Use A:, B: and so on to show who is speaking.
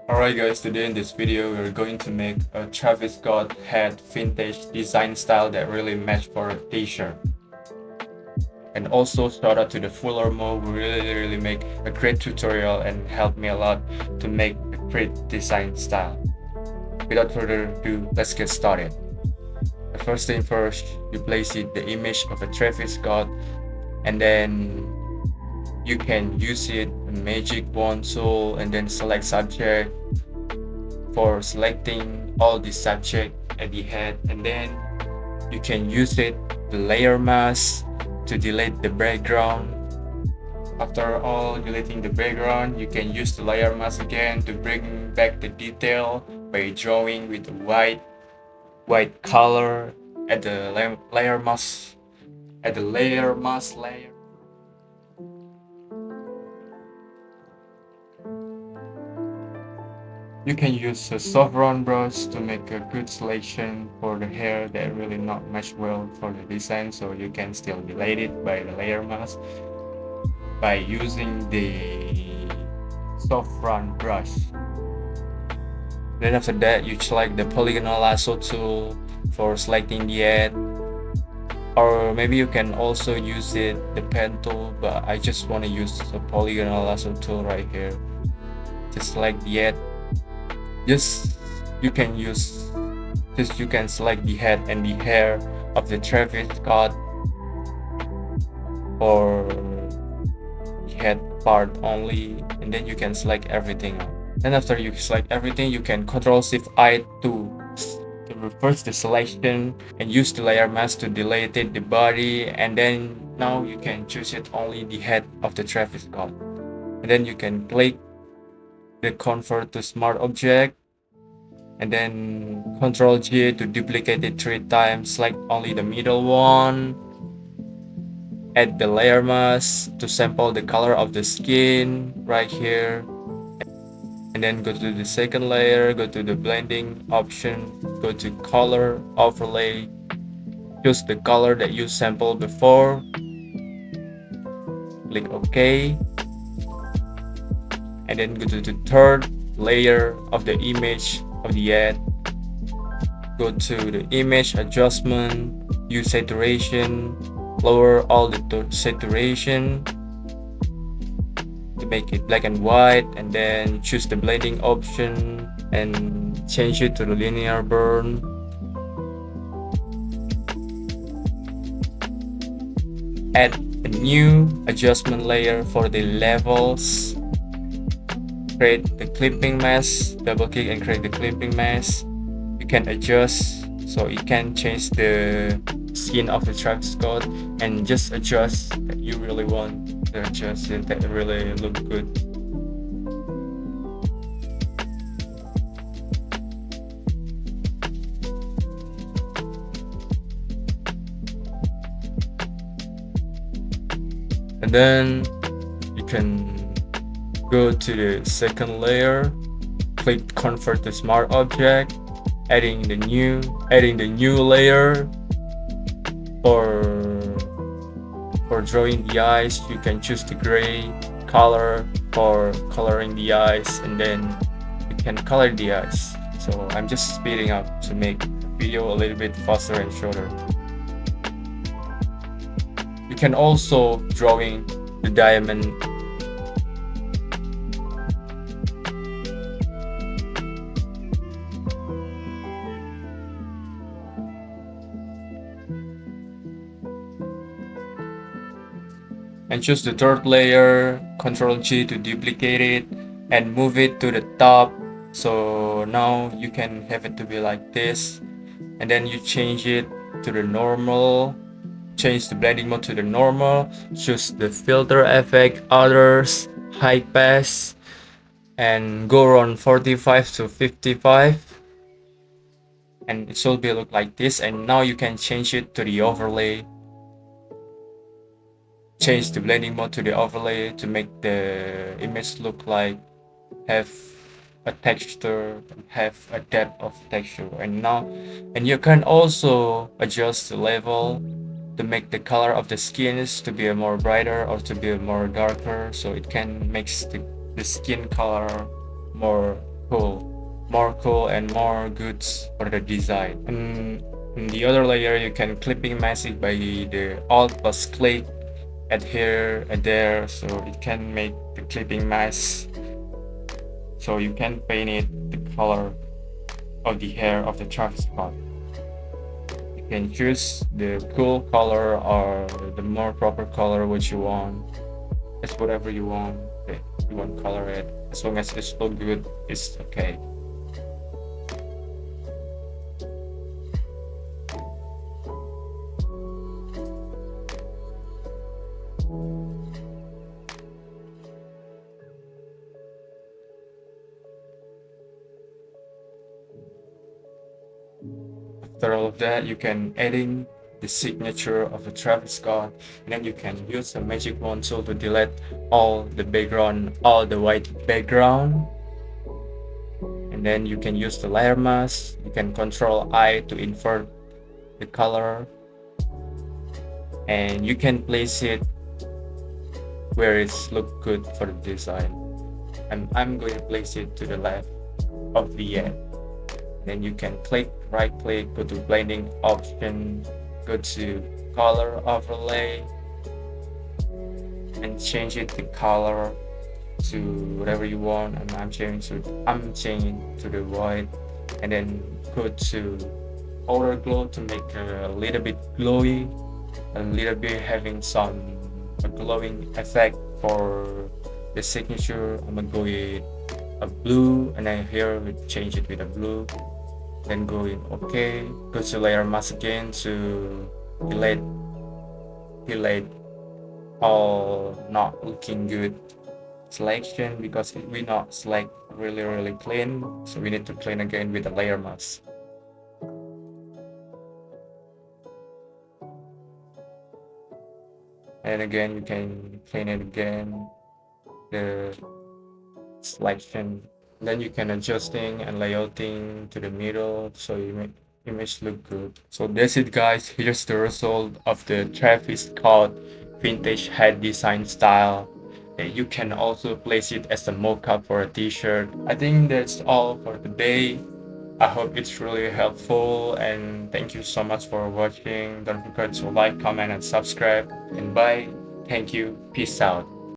A: Alright guys, today in this video we're going to make a Travis Scott hat vintage design style that really match for a t-shirt. And also shout out to the Fuller Mo who really make a great tutorial and helped me a lot to make a great design style. Without further ado, let's get started. The first thing first, you place it the image of a Travis Scott and then you can use it magic wand tool and then select subject for selecting all the subject at the head, and then you can use it the layer mask to delete the background. After all deleting the background, you can use the layer mask again to bring back the detail by drawing with the white color at the layer mask layer. You can use a soft round brush to make a good selection for the hair that really not match well for the design, so you can still delete it by the layer mask by using the soft round brush. Then after that, you select the polygonal lasso tool for selecting the head, or maybe you can also use the pen tool, but I just want to use the polygonal lasso tool right here to select the head. Just you can select the head and the hair of the Travis Scott or the head part only, and then you can select everything. Then after you select everything, you can Ctrl+Shift+I to reverse the selection and use the layer mask to delete the body, and then now you can choose it only the head of the Travis Scott, and then you can click the convert to smart object and then Ctrl+G to duplicate it 3 times, select only the middle one, add the layer mask to sample the color of the skin right here, and then go to the second layer, go to the blending option, go to color overlay, choose the color that you sampled before, click OK, and then go to the third layer of the image of the head, go to the image adjustment, use saturation, lower all the saturation to make it black and white, and then choose the blending option and change it to the linear burn. Add a new adjustment layer for the levels, create the clipping mask, double click and create the clipping mask. You can adjust, so you can change the skin of the Travis Scott and just adjust that you really want to adjust it that really look good. And then you can go to the second layer, click convert to smart object, adding the new layer. For drawing the eyes, you can choose the gray color for coloring the eyes, and then you can color the eyes. So I'm just speeding up to make the video a little bit faster and shorter. You can also drawing the diamond and choose the third layer, Ctrl+G to duplicate it and move it to the top. So now you can have it to be like this, and then you change it to the normal, change the blending mode to the normal, choose the filter effect, others, high pass, and go around 45 to 55, and it should be look like this. And now you can change it to the overlay, change the blending mode to the overlay to make the image look like have a texture, have a depth of texture. And you can also adjust the level to make the color of the skins to be a more brighter or to be a more darker, so it can make the skin color more more cool and more goods for the design. And in the other layer, you can clipping mask it by the alt plus click at here and there, so it can make the clipping mask. So you can paint it the color of the hair of the Travis Scott. You can choose the cool color or the more proper color which you want. It's whatever you want. Okay, you want color it. As long as it's look good, it's okay. After all of that, you can add in the signature of the Travis Scott, and then you can use the magic wand tool to delete all the background, all the white background. And then you can use the layer mask. You can control I to invert the color, and you can place it where it's look good for the design. And I'm going to place it to the left of the end. Then you can right click, go to blending option, go to color overlay, and change it the color to whatever you want. And I'm changing to the white, and then go to outer glow to make a little bit glowy, a little bit having some glowing effect for the signature. I'm gonna go with a blue, and then here we change it with a blue. Then go in OK, go to layer mask again to delete all not looking good selection, because we not select really clean, so we need to clean again with the layer mask. And again you can clean it again, the selection. Then you can adjusting and layouting to the middle, so you make image look good. So that's it guys, here's the result of the Travis Scott vintage head design style. You can also place it as a mock-up for a t-shirt. I think that's all for today. I hope it's really helpful, and thank you so much for watching. Don't forget to like, comment and subscribe, and bye. Thank you. Peace out.